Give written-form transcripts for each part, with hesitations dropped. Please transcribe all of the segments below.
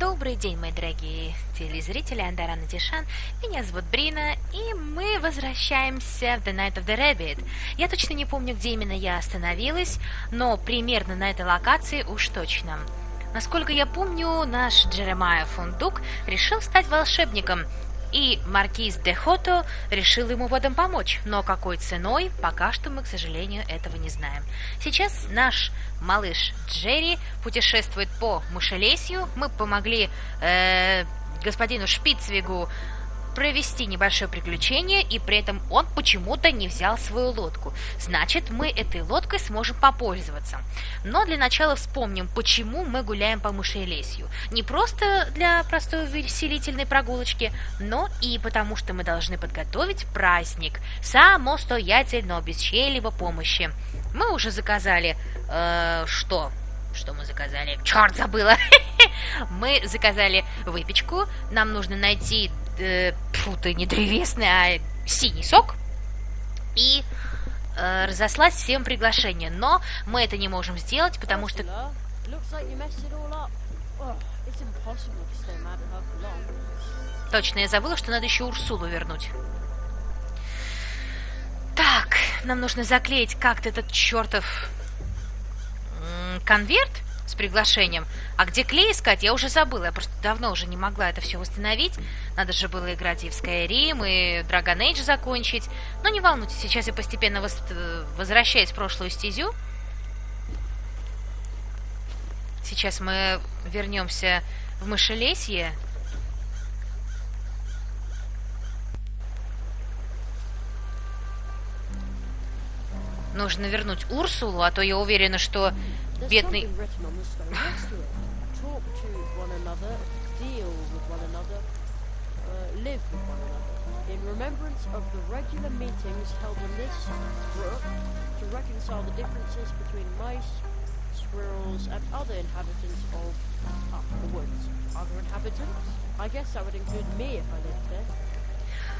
Добрый день, мои дорогие телезрители, Андаран и Тишан. Меня зовут Брина, и мы возвращаемся в The Night of the Rabbit. Я точно не помню, где именно я остановилась, но примерно на этой локации уж точно. Насколько я помню, наш Джеремайя Фундук решил стать волшебником, и маркиз де Хото решил ему в этом помочь. Но какой ценой, пока что мы, к сожалению, этого не знаем. Сейчас наш малыш Джерри путешествует по Мышелесью. Мы помогли господину Шпицвигу провести небольшое приключение, и при этом он почему-то не взял свою лодку. Значит, мы этой лодкой сможем попользоваться. Но для начала вспомним, почему мы гуляем по Мышелесью. Не просто для простой увеселительной прогулочки, но и потому, что мы должны подготовить праздник самостоятельно, без чьей-либо помощи. Мы уже заказали... Что мы заказали? Черт, забыла! Мы заказали выпечку. Нам нужно найти... не древесный, а синий сок. И разослать всем приглашение. Но мы это не можем сделать, потому что... Точно, я забыла, что надо еще Урсулу вернуть. Так, нам нужно заклеить как-то этот чертов конверт с приглашением. А где клей искать, я уже забыла. Я просто давно уже не могла это все восстановить. Надо же было играть и в Skyrim, и Dragon Age закончить. Но не волнуйтесь, сейчас я постепенно возвращаюсь в прошлую стезю. Сейчас мы вернемся в Мышелесье. Нужно вернуть Урсулу, а то я уверена, что бедный...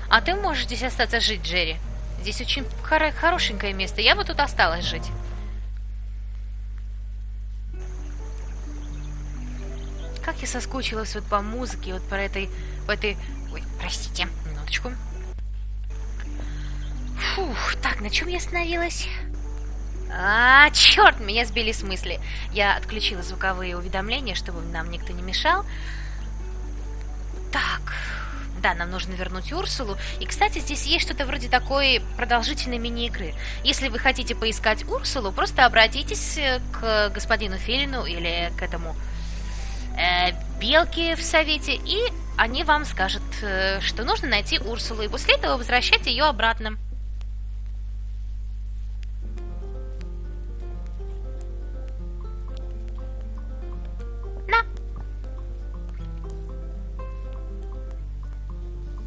А ты можешь здесь остаться жить, Джерри? Здесь очень хорошенькое место. Я бы тут осталась жить. Как я соскучилась вот по музыке, вот по этой... Ой, простите, минуточку. Фух, так, на чем я остановилась? Черт, меня сбили с мысли. Я отключила звуковые уведомления, чтобы нам никто не мешал. Так... Да, нам нужно вернуть Урсулу. И, кстати, здесь есть что-то вроде такой продолжительной мини-игры. Если вы хотите поискать Урсулу, просто обратитесь к господину Филину или к этому Белке в совете, и они вам скажут, что нужно найти Урсулу, и после этого возвращать ее обратно.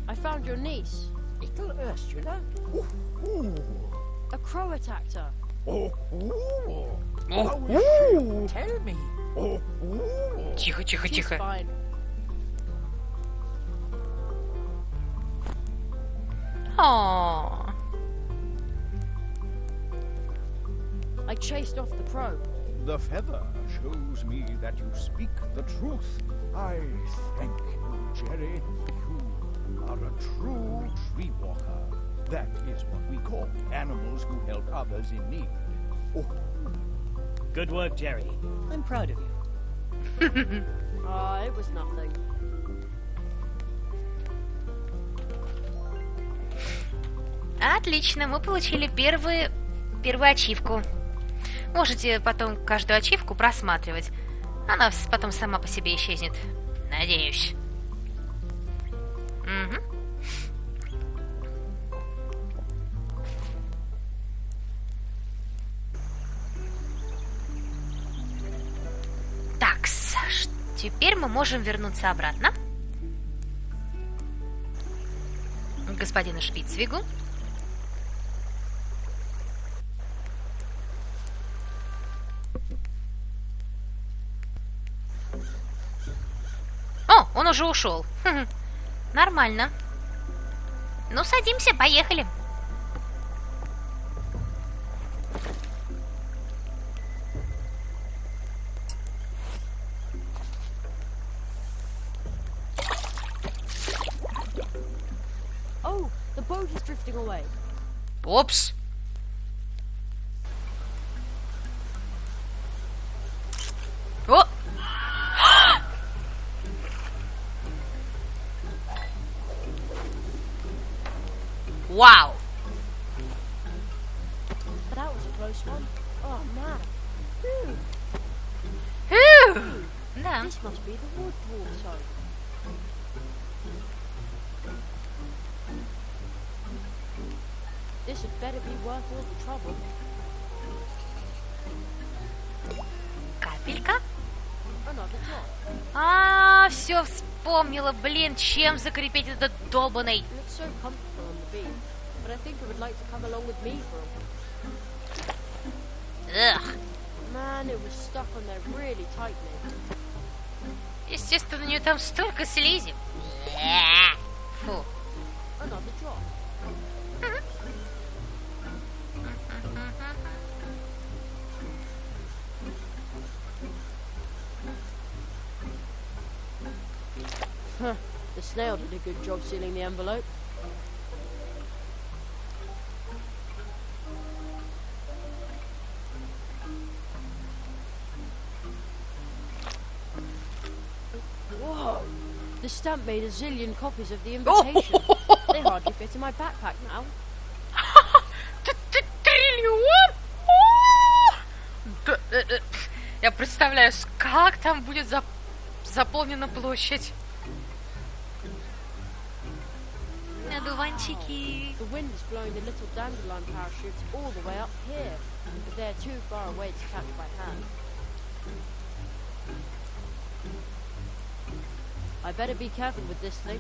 I found your niece. Little Ursula? A crow attacked her. How is she? Tell me. Тихо, тихо, She's тихо. fine. О, I chased off the crow. The feather shows me that you speak the truth. I thank you, Jerry. You are a true tree walker. That is what we call animals who help others in need. Good work, Jerry. I'm proud of you. It was nothing. отлично, мы получили первую ачивку. Можете потом каждую ачивку просматривать. Она потом сама по себе исчезнет. Надеюсь. Угу. Так, теперь мы можем вернуться обратно к господину Шпицвигу. О, он уже ушел. Нормально. Ну, садимся, поехали. pushing away. Опс! О! Вау! That was a close one. Oh man. Phew. Фью! Да. This must be the wood dwarf's home. This had better be worth all the trouble. Капелька? Another drop. А, все вспомнила, блин, чем закрепить этот долбаный. It looks so comfortable on the beach, but I think it would like to come along with me for a Эх. Man, it was stuck on there really tightly. Естественно, у нее там столько слизи. Фу. Another drop. Huh. The snail did a good job sealing the envelope. Whoa! The stamp made a zillion copies of the invitation. They hardly fit in my backpack now. Триллион? Я представляю, как там будет заполнена площадь. Надуванчики. The wind is blowing the little dandelion parachutes all the way up here, but they're too far away to catch by hand. I better be careful with this thing.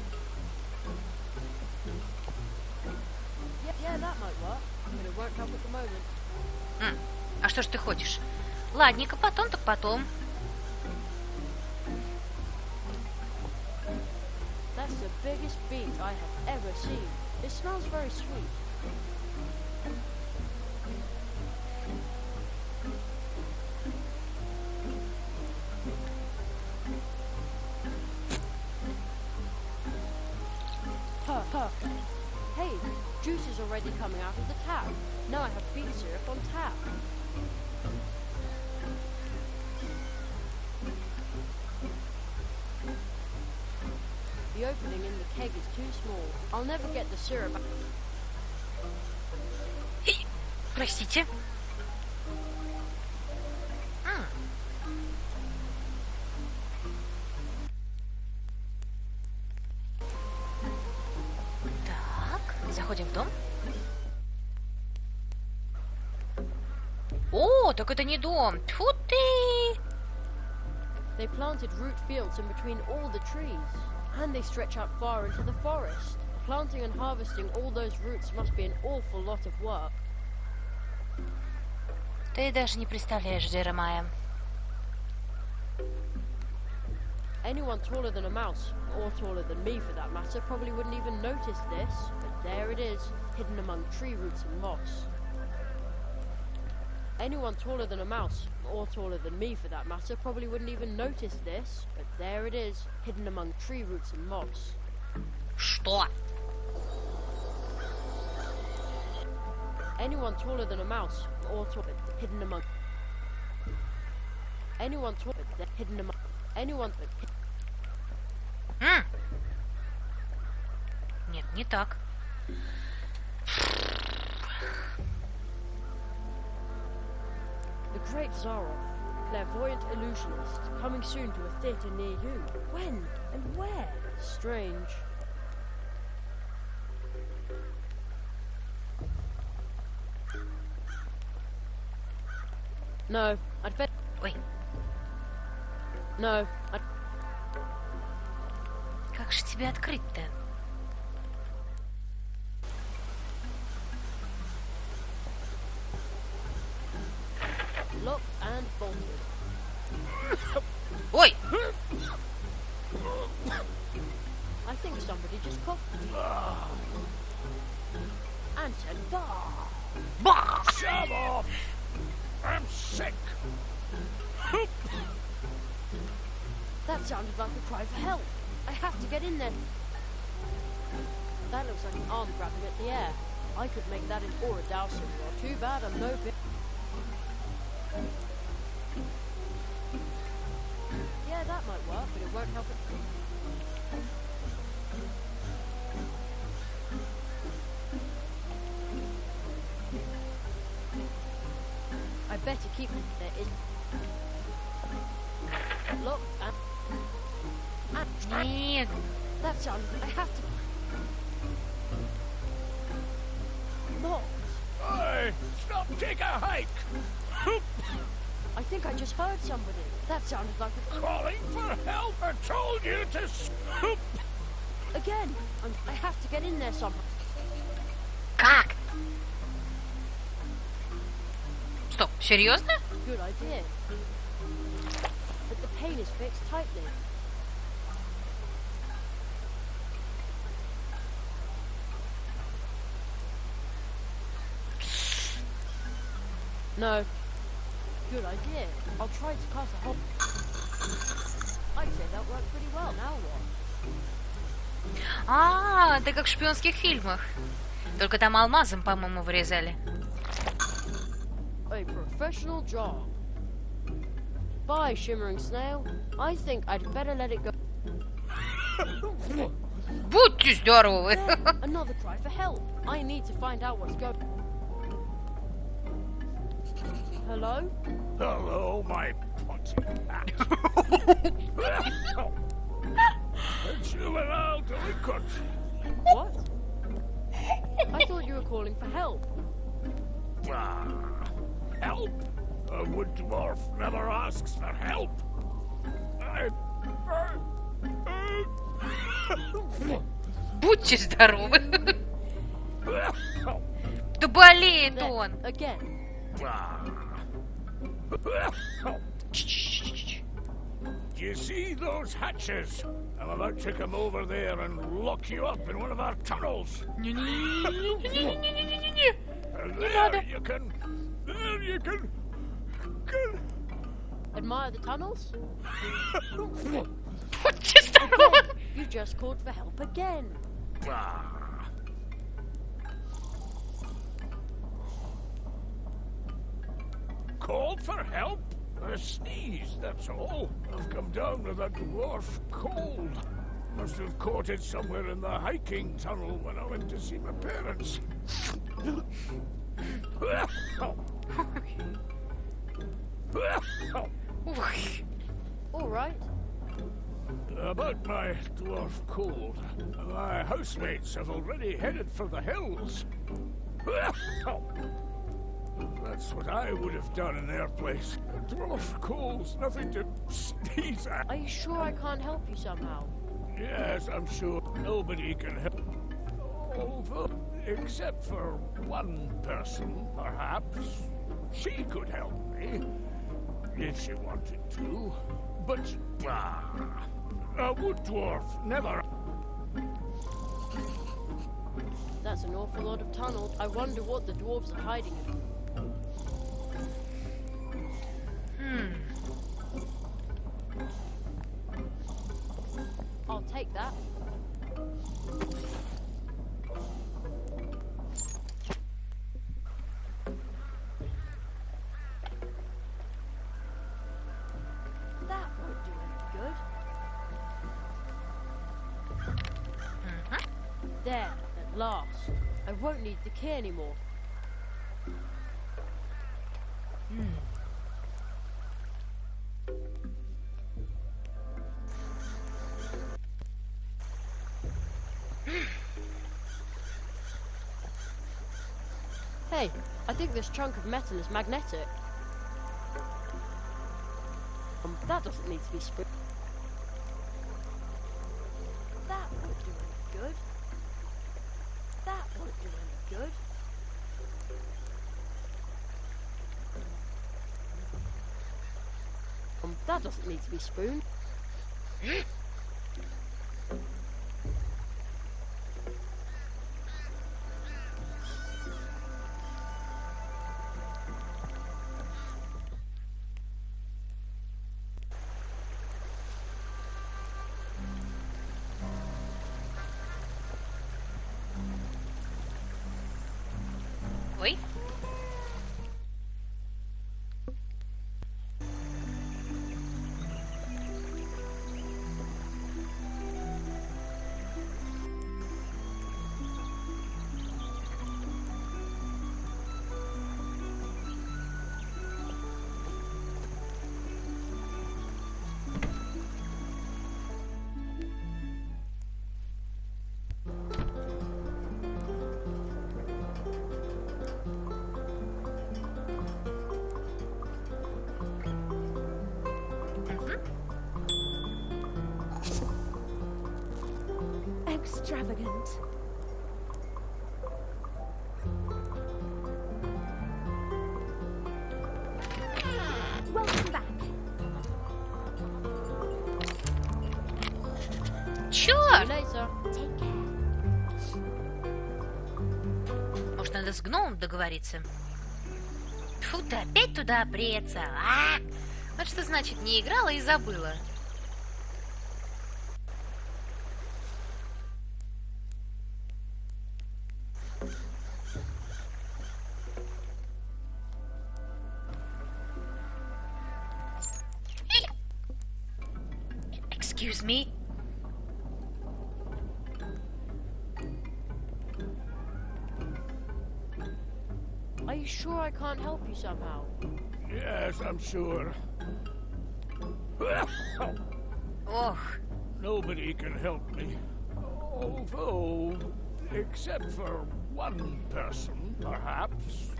Yeah, that might work, but it won't help at the moment. А что ж ты хочешь? Ладненько, потом так потом. That's the biggest beet I have ever seen. It smells very sweet. Perfect. Hey, juice is already coming out of the tap. Now I have beet syrup on tap. The opening in the keg is too small. I'll never get the syrup. Простите. Так, заходим в дом. О, так это не дом. Тьфу ты! They planted root fields in between all the trees, and they stretch out far into the forest. Planting and harvesting all those roots must be an awful lot of work. Ты даже не представляешь, Джеремайя. Anyone taller than a mouse, or taller than me for that matter, probably wouldn't even notice this, but there it is, hidden among tree roots and moss. Anyone taller than a mouse, or taller than me for that matter, probably wouldn't even notice this, but there it is, hidden among tree roots and moss. Что? Anyone taller than a mouse, or taller, hidden among. Anyone taller, hidden among. Anyone. Нет, не так. The Great Zaroff, clairvoyant illusionist, coming soon to a theatre near you. When and where? Strange. No, I'd bet. Ой, No, I'd. как же тебе открыть-то? Locked and bolted. Ой! I think somebody just coughed. And said, bah! Ба! Shove off! I'm sick! That sounded like a cry for help. I have to get in there. That looks like an arm grabbing at the air. I could make that in or a dowsing rod. Too bad I'm no bit. Yeah, that might work, but it won't help it. I better keep it there. Look, and Нет. that sound. I have to. Look, Hey, stop, take a hike. I think I just heard somebody. That sounded like a Calling for help. I told you to scoop. again. I have to get in there somehow. Как? Стоп, серьезно? Good idea. But the pain is fixed tightly. No. Good idea. I'll try to cast a hole. I'd say that worked pretty well. Now what? А, это как в шпионских фильмах. Только там алмазом, по-моему, вырезали. A professional job. Bye, shimmering snail. I think I'd better let it go. Будьте здоровы! There, another cry for help. I need to find out what's going. Hello? Hello, my potty hat. A juvenile delinquent. What? I thought you were calling for help. Ah, help? A wood dwarf never asks for help. Будьте здоровы! Да болеет There, он! again. Do you see those hatches? I'm about to come over there and lock you up in one of our tunnels. Не-не-не-не-не-не-не-не-не! And Не надо. there you can. Admire the tunnels? Будьте здоровы! Again. You just called for help again. Called for help? A sneeze, that's all. I've come down with a dwarf cold. Must have caught it somewhere in the hiking tunnel when I went to see my parents. Ой, All right. About my dwarf cold. My housemates have already headed for the hills. That's what I would have done in their place. A dwarf cold's nothing to sneeze at. Are you sure I can't help you somehow? Yes, I'm sure nobody can help. Although, except for one person, perhaps. She could help me, if she wanted to. But, a wood dwarf never... That's an awful lot of tunnels. I wonder what the dwarves are hiding in. I'll take that. That won't do any good. There, at last. I won't need the key anymore. Hey, I think this chunk of metal is magnetic. That doesn't need to be spoon. That won't do any good. That won't do any good. That doesn't need to be spooned. Extravagant. Welcome back. See Черт! you later. Take care. Может, надо с гномом договориться? Фу, ты опять туда преться. А! Вот что значит не играла и забыла. Excuse me? Are you sure I can't help you somehow? Yes, I'm sure. Ох, Nobody can help me. Although, except for one person, perhaps.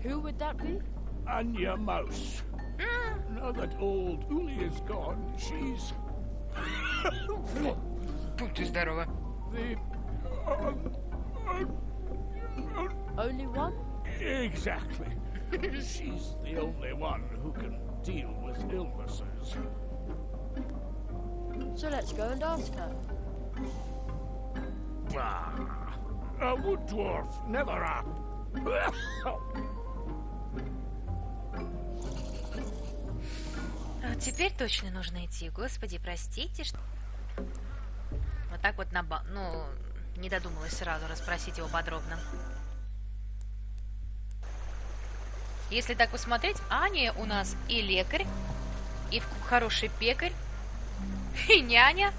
Who would that be? Anya Mouse. Now that old Uli is gone, she's будь ты здорова. the... Only one? exactly. She's the only one who can deal with illnesses. So let's go and ask her. Bah! A wood dwarf, never up. А вот теперь точно нужно идти. Господи, простите, что... Вот так вот ну, не додумалась сразу расспросить его подробно. Если так посмотреть, Аня у нас и лекарь, и хороший пекарь, и няня.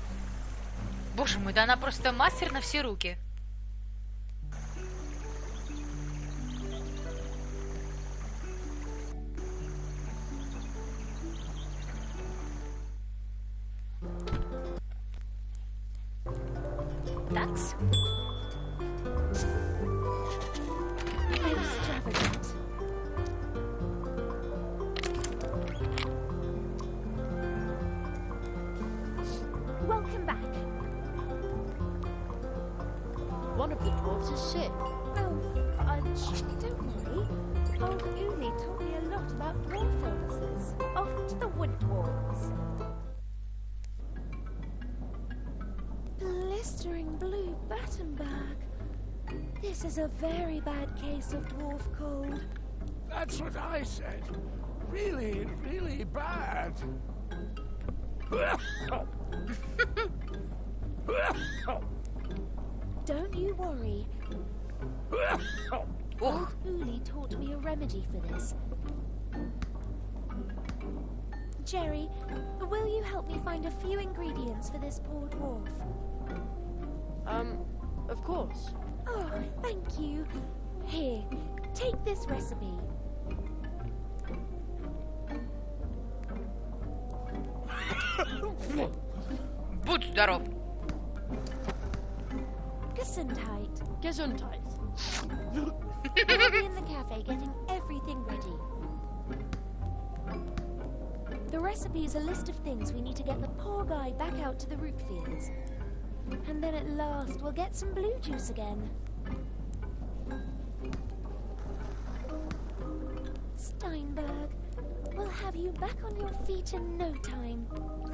Боже мой, да она просто мастер на все руки. Такс. Extravagant. Welcome back. One of the dwarves is sick. Oh, fudge. Don't worry. Old Uli taught me a lot about dwarf illnesses. Off to the wood dwarves. Blistering blue Battenberg. This is a very bad case of dwarf cold. That's what I said. Really, really bad. Don't you worry. Old Uli taught me a remedy for this. Jerry, will you help me find a few ingredients for this poor dwarf? Of course. Oh, thank you. Here, take this recipe. Будь здоров. Gesundheit. Gesundheit. I'll be in the cafe getting everything ready. The recipe is a list of things we need to get the poor guy back out to the root fields. And then at last we'll get some blue juice again. Steinberg, we'll have you back on your feet in no time.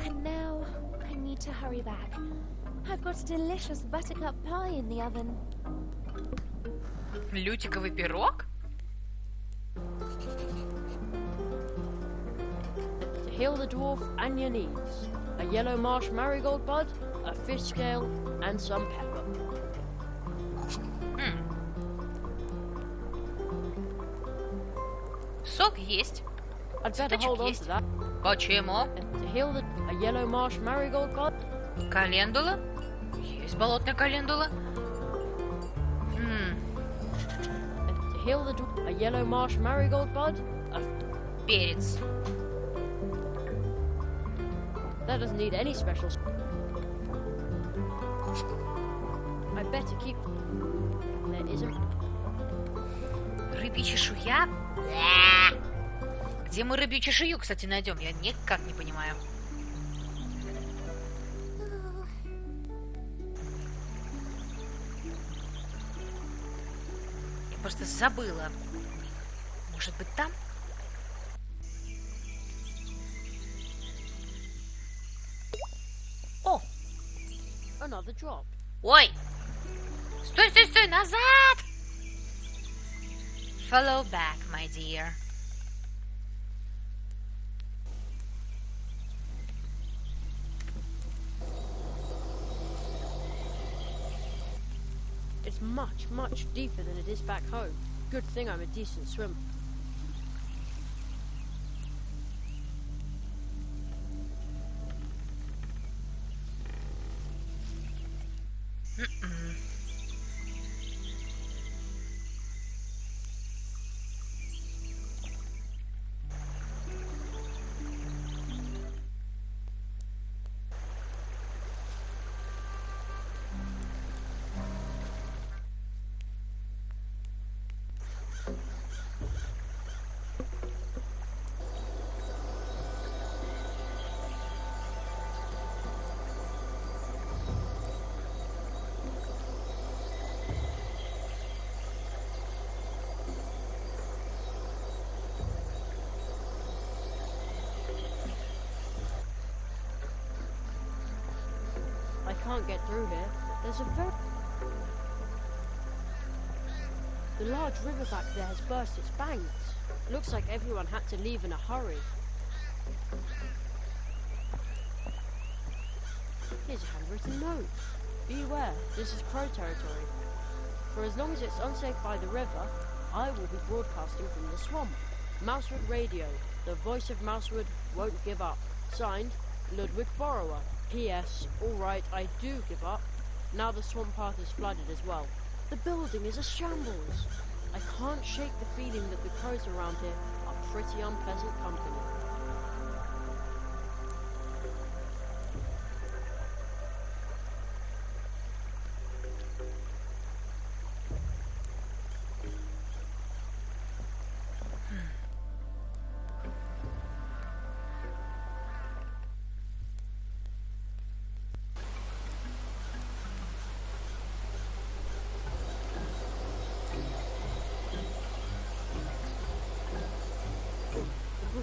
And now I need to hurry back. I've got a delicious buttercup pie in the oven. Лютиковый пирог? To heal the dwarf, Anya needs a yellow marsh marigold bud, a fish scale, and some pepper. Сок есть. I'd better Цветочек hold on есть. to that. Почему? To heal a yellow marsh marigold bud, Календула? Есть болотная календула. to heal a yellow marsh marigold bud, Перец. that doesn't need any special. I better keep. There isn't. Рыбья чешуя? Бля! Где мы рыбью чешую, кстати, найдем? Я никак не понимаю. просто забыла. Может быть, там? О! Another drop. Ой! Стой, стой, стой! Назад! Follow back, my dear. It's much, much deeper than it is back home. Good thing I'm a decent swimmer. I can't get through here. There's a very... The large river back there has burst its banks. Looks like everyone had to leave in a hurry. Here's a handwritten note. Beware, this is Crow territory. For as long as it's unsafe by the river, I will be broadcasting from the swamp. Mousewood Radio, the voice of Mousewood won't give up. Signed, Ludwig Borrower. P.S. Alright, I do give up. Now the swamp path is flooded as well. The building is a shambles. I can't shake the feeling that the crows around here are pretty unpleasant company.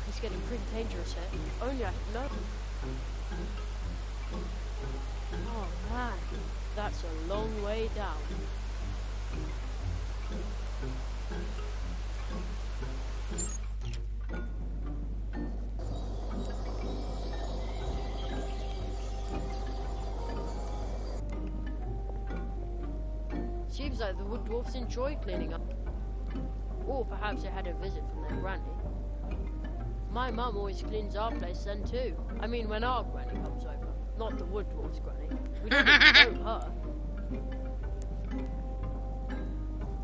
It's getting pretty dangerous here. Only I had known. Oh man, that's a long way down. Seems like the wood dwarfs enjoy cleaning up. Or perhaps they had a visit from their granny. My mum always cleans our place then too. I mean when our granny comes over. Not the wood dwarf's granny. We don't even know her.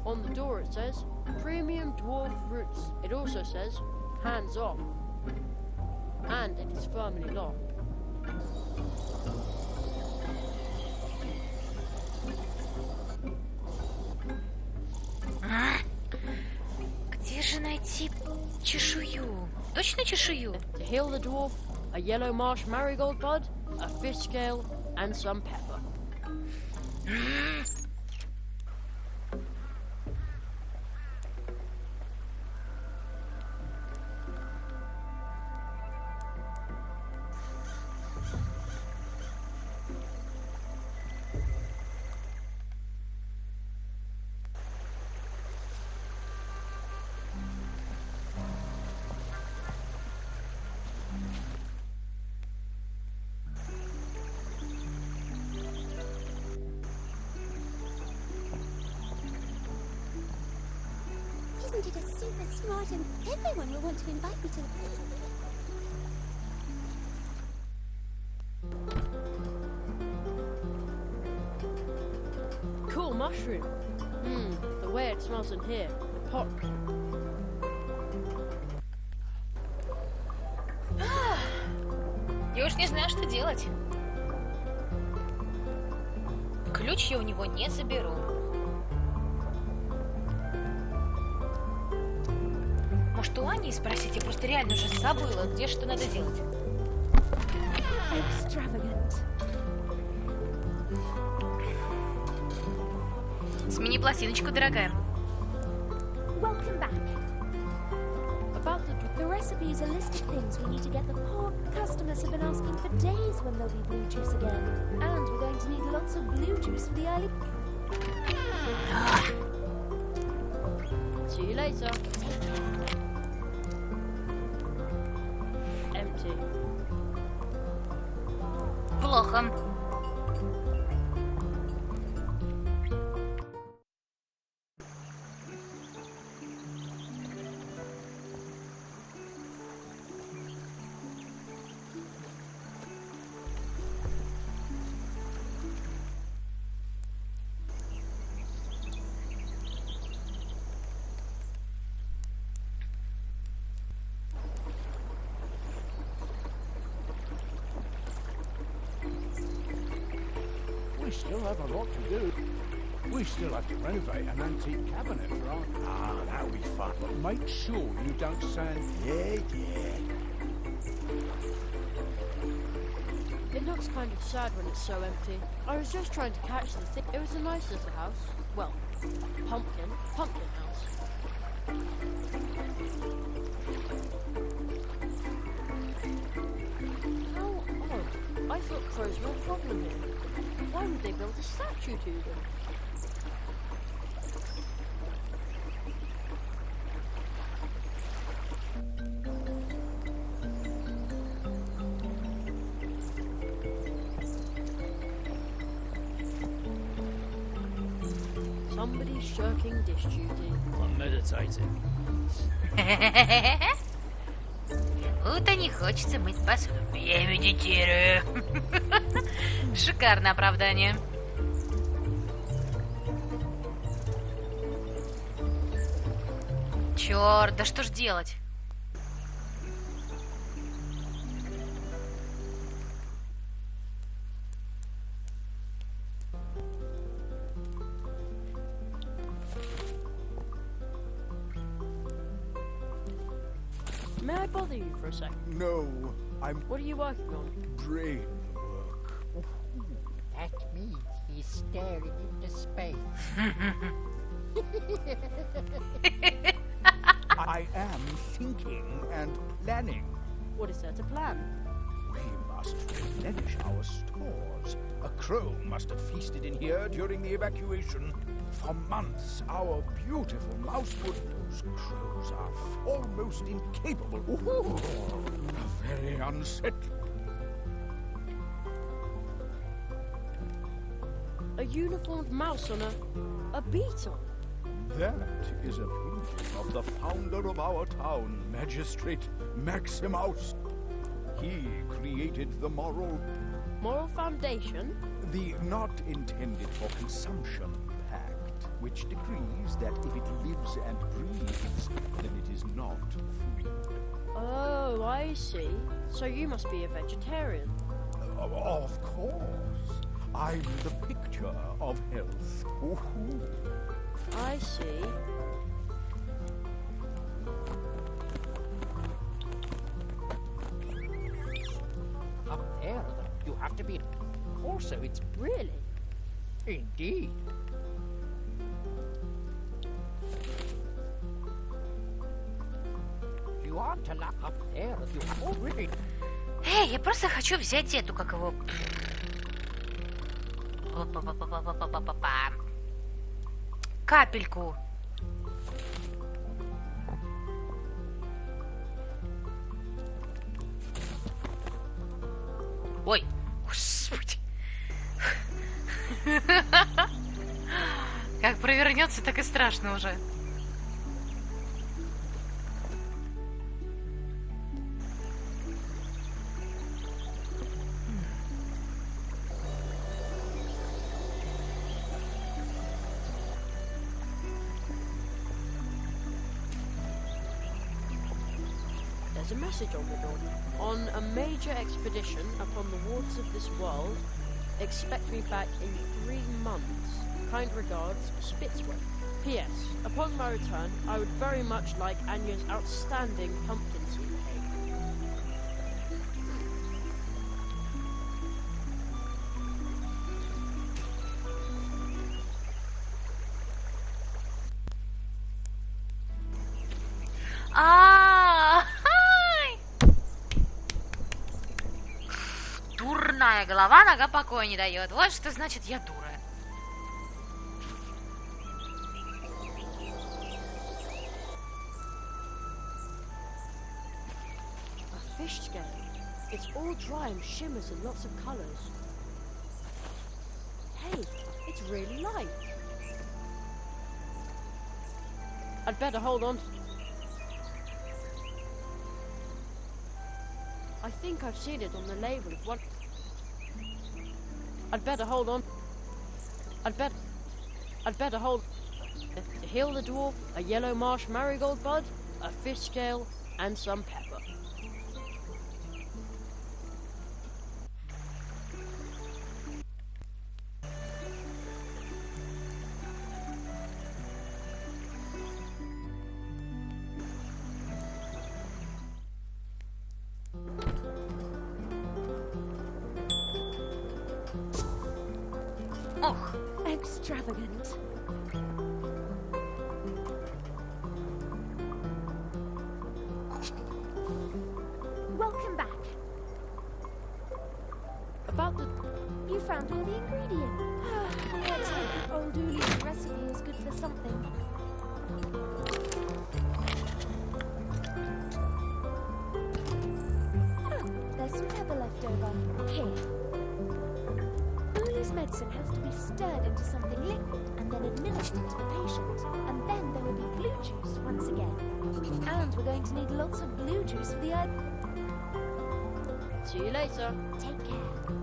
On the door it says, Premium Dwarf Roots. It also says, hands off. And it is firmly locked. Где же найти чешую? Точно чешую? To heal the dwarf, a yellow marsh marigold bud, a fish scale, and some pepper. Isn't it a super smart and everyone will want to invite me to the party? Cool mushroom. The way it smells in here. The pot. Я уж не знаю, что делать. Ключ я у него не заберу. Может, у Ани спросить? Я просто реально уже забыла, где что надо делать. Extravagant. Смени пластиночку, дорогая. There's a list of things we need to get. The poor customers have been asking for days when there'll be blue juice again. And we're going to need lots of blue juice for the early... See you later. Empty. Плохо. We still have a lot to do. We still have to renovate an antique cabinet for our... Ah, that'll be fun. But make sure you don't sand... Yeah. It looks kind of sad when it's so empty. I was just trying to catch the thing. It was a nice little house. Well, pumpkin house. How odd. I thought crows were a problem here. Why would they build a statue to them? Somebody's shirking dish duty. I'm meditating. Ута не хочется мыть посуду. Я медитирую. Шикарное оправдание. Черт, да что ж делать? May I bother you for a sec? No, I'm What are you working on? brain work. That means he's staring into space. I am thinking and planning. What is there to plan? We must replenish our stores. A crow must have feasted in here during the evacuation. For months, our beautiful mouse would... Those crows are almost incapable. Ooh, very unsettling. A uniformed mouse on a beetle. That is a painting of the founder of our town, Magistrate Maximus. He created the Moral foundation? the not intended for consumption pact, which decrees that if it lives and breathes, then it is not food. Oh, I see. So you must be a vegetarian. Of course. I'm the picture of health. Ooh. I see. Up there, you have to be... Also, it's... Really? Indeed. You aren't allowed up there. You have already... Эй, я просто хочу взять эту, как его... Опа-па-па-па-па-па-па-па. Капельку. Ой, господи. Как провернется, так и страшно уже. There's a message on the door. On a major expedition upon the waters of this world, expect me back in 3 months. Kind regards, Spitzway. P.S. Upon my return, I would very much like Anya's outstanding pumpkin seed cake. А, моя голова, нога покоя не дает. Вот что значит я дура. A fish scale. It's all dry and shimmers in lots of colours. Hey, it's really light. I'd better hold on. I think I've seen it on the label of one. I'd better hold on. I'd better hold. To heal the dwarf, a yellow marsh marigold bud, a fish scale, and some pepper. Ох, Extravagant. Welcome back. About the. You found all the ingredients. Let's hope that old Dooley's recipe is good for something. Ah, there's some pepper left over. Here. Dooley's medicine has to be stirred into something liquid and then administered to the patient. And then there will be blue juice once again. And we're going to need lots of blue juice for the herb. See you later. Take care.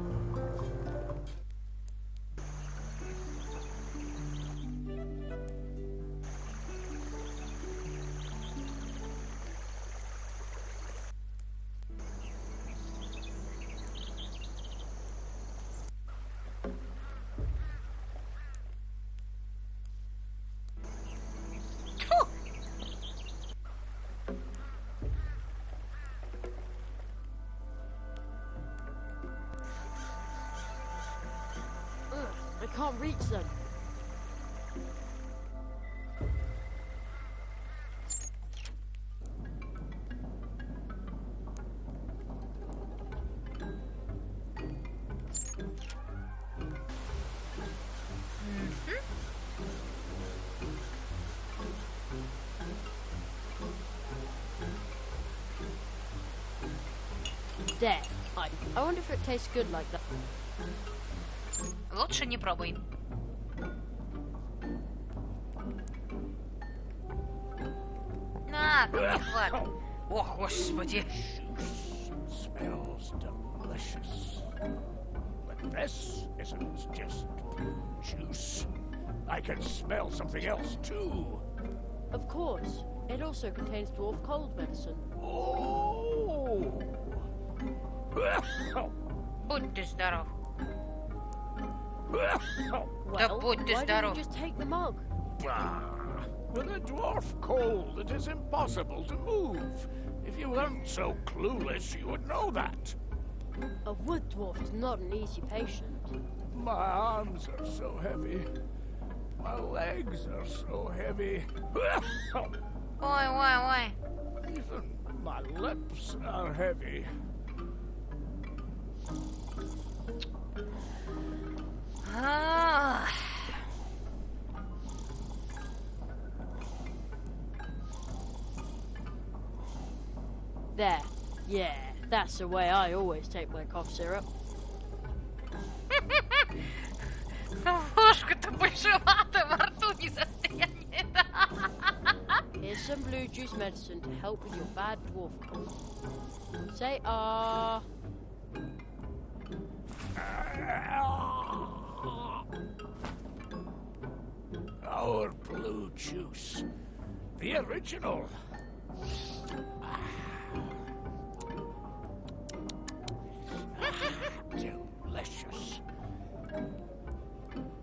I can't reach them. There. I wonder if it tastes good like that. лучше не пробуй. На, хватит. Ох, господи. Smells delicious. But this isn't just blue juice. I can smell something else too. Of course. It also contains dwarf cold medicine. Oh! Будь ты здоров. Well, будь ты why don't здоров. you just take the mug? With a dwarf cold, it is impossible to move. If you weren't so clueless, you would know that. A wood dwarf is not an easy patient. My arms are so heavy. My legs are so heavy. Ой, ой, ой. Even my lips are heavy. Ах. There. Yeah, that's the way I always take my cough syrup. Ложка-то большевато, во рту не застрянет. Here's some blue juice medicine to help with your bad dwarf cold. Say ah. Our blue juice. The original. Delicious.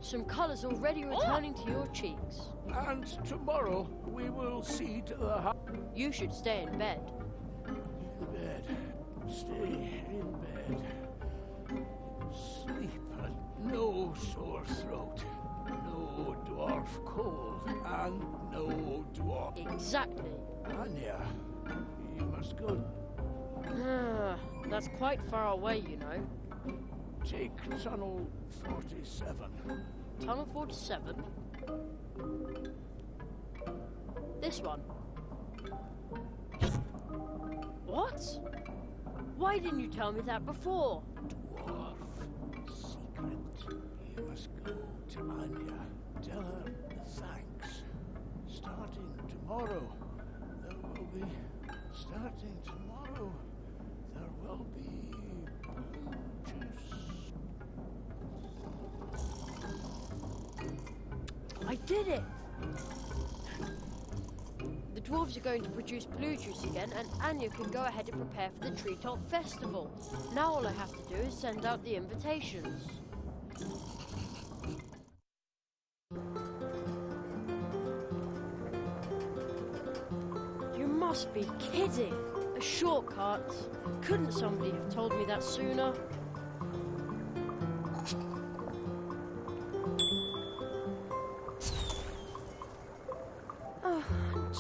Some colours already returning to your cheeks. And tomorrow we will see to the You should stay in bed. bed. Stay in bed. Sleep and no sore throat. No dwarf cold and no dwarf. Exactly. Anya, you must go. That's quite far away, you know. Take Tunnel 47. Tunnel 47? This one? What? Why didn't you tell me that before? Dwarf. Secret. You must go to Anya. Tell her thanks. Starting tomorrow, there will be blue juice. I did it! The dwarves are going to produce blue juice again, and Anya can go ahead and prepare for the Treetop Festival. Now all I have to do is send out the invitations. You must be kidding! A shortcut? Couldn't somebody have told me that sooner?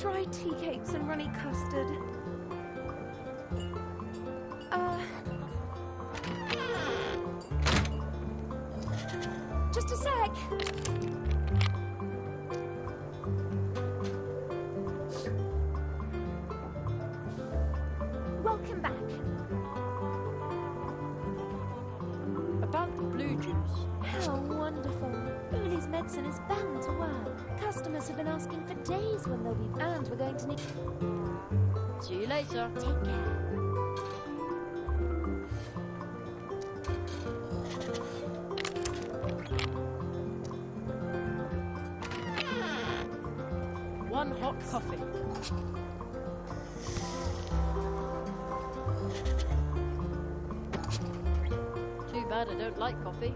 Dry tea cakes and runny custard. Just a sec. Welcome back. About the blue juice. How wonderful. Uli's medicine is bound to work. Customers have been asking for days when they'll be, and we're going to need... See you later. Take care. One hot coffee. Too bad I don't like coffee.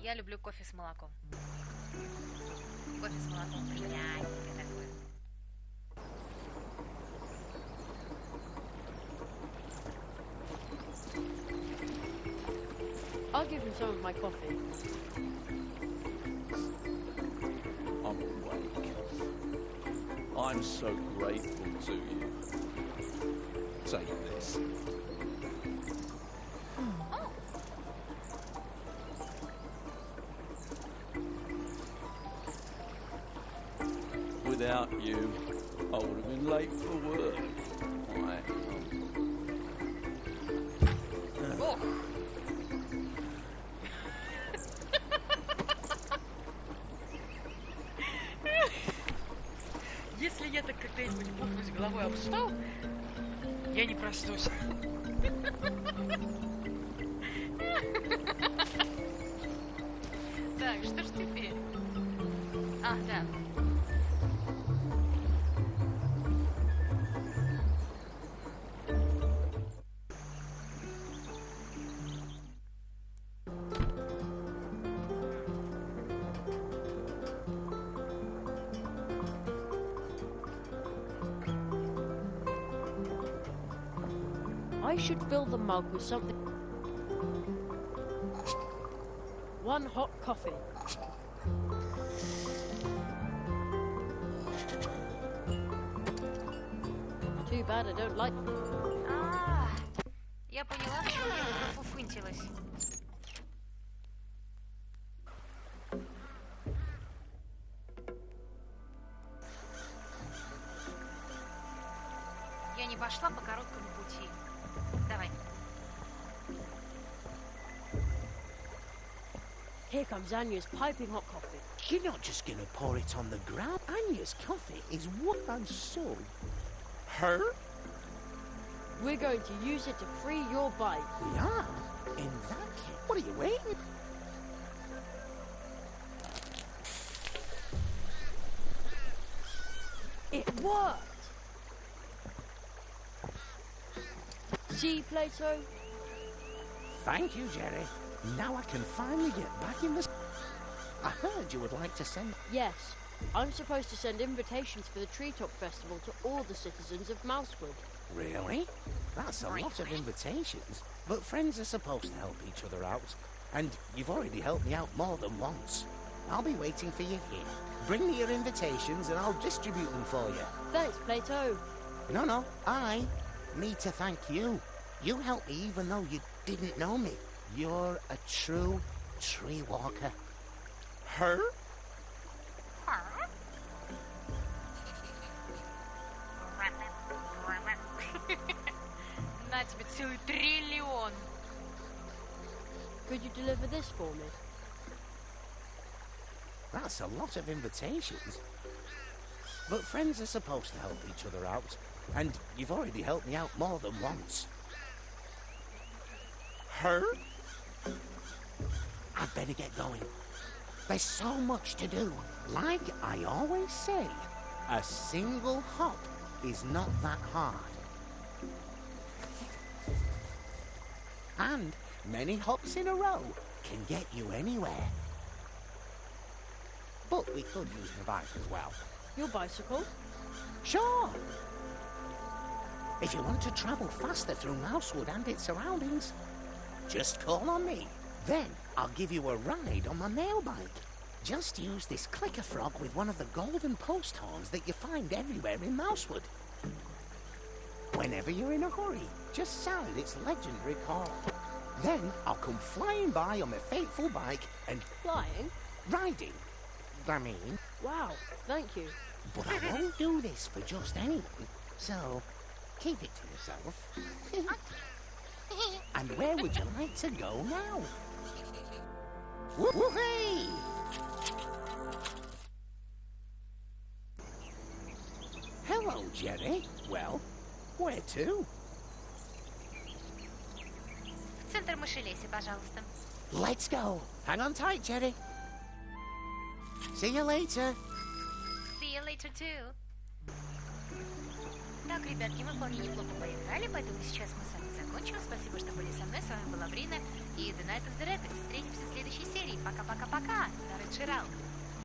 Я люблю кофе с молоком. Кофе с молоком приятненькое такое. I'll give him some of my coffee. I'm awake. I'm so grateful to you. Take this. Oh, Without you, I would have been late for work. если я так когда-нибудь бухнусь головой об стол, я не проснусь. Так, что ж теперь? Ах, да. I should fill the mug with something. One hot coffee. Too bad I don't like... Я поняла, в чем я профуфынтилась. Я не пошла по короткому пути. Давай. Here comes Anya's piping hot coffee. You're not just going to pour it on the ground. Anya's coffee is what and so. Her? We're going to use it to free your bike. We are? In that case, what are you waiting? It worked! See, Plato? Thank you, Jerry. Now I can finally get back in the... I heard you would like to send... Yes. I'm supposed to send invitations for the Treetop Festival to all the citizens of Mousewood. Really? That's a lot of invitations. But friends are supposed to help each other out. And you've already helped me out more than once. I'll be waiting for you here. Bring me your invitations and I'll distribute them for you. Thanks, Plato. No, I need to thank you. You helped me even though you didn't know me. You're a true tree walker. Her? На тебе целый триллион. Could you deliver this for me? That's a lot of invitations. But friends are supposed to help each other out, and you've already helped me out more than once. Her? I'd better get going. There's so much to do. Like I always say, a single hop is not that hard. And many hops in a row can get you anywhere. But we could use my bike as well. Your bicycle? Sure. If you want to travel faster through Mousewood and its surroundings, just call on me. Then I'll give you a ride on my mail bike. Just use this clicker frog with one of the golden post horns that you find everywhere in Mousewood. Whenever you're in a hurry, just sound its legendary call. Then I'll come flying by on my fateful bike and Flying? riding. I mean, Wow, thank you. but I won't do this for just anyone, so keep it to yourself. And where would you like to go now? Woo-hoo-hey! Hello, Jerry. Well, where to? В центр Мышелесья, пожалуйста. Let's go. Hang on tight, Jerry. See you later. See you later too. Так, ребятки, мы вполне неплохо поиграли, поэтому сейчас мы с вами закончим. Спасибо, что были со мной. С вами была Брина и The Night of the Rabbit. Встретимся в следующей серии. Пока-пока-пока. Народ Ширал.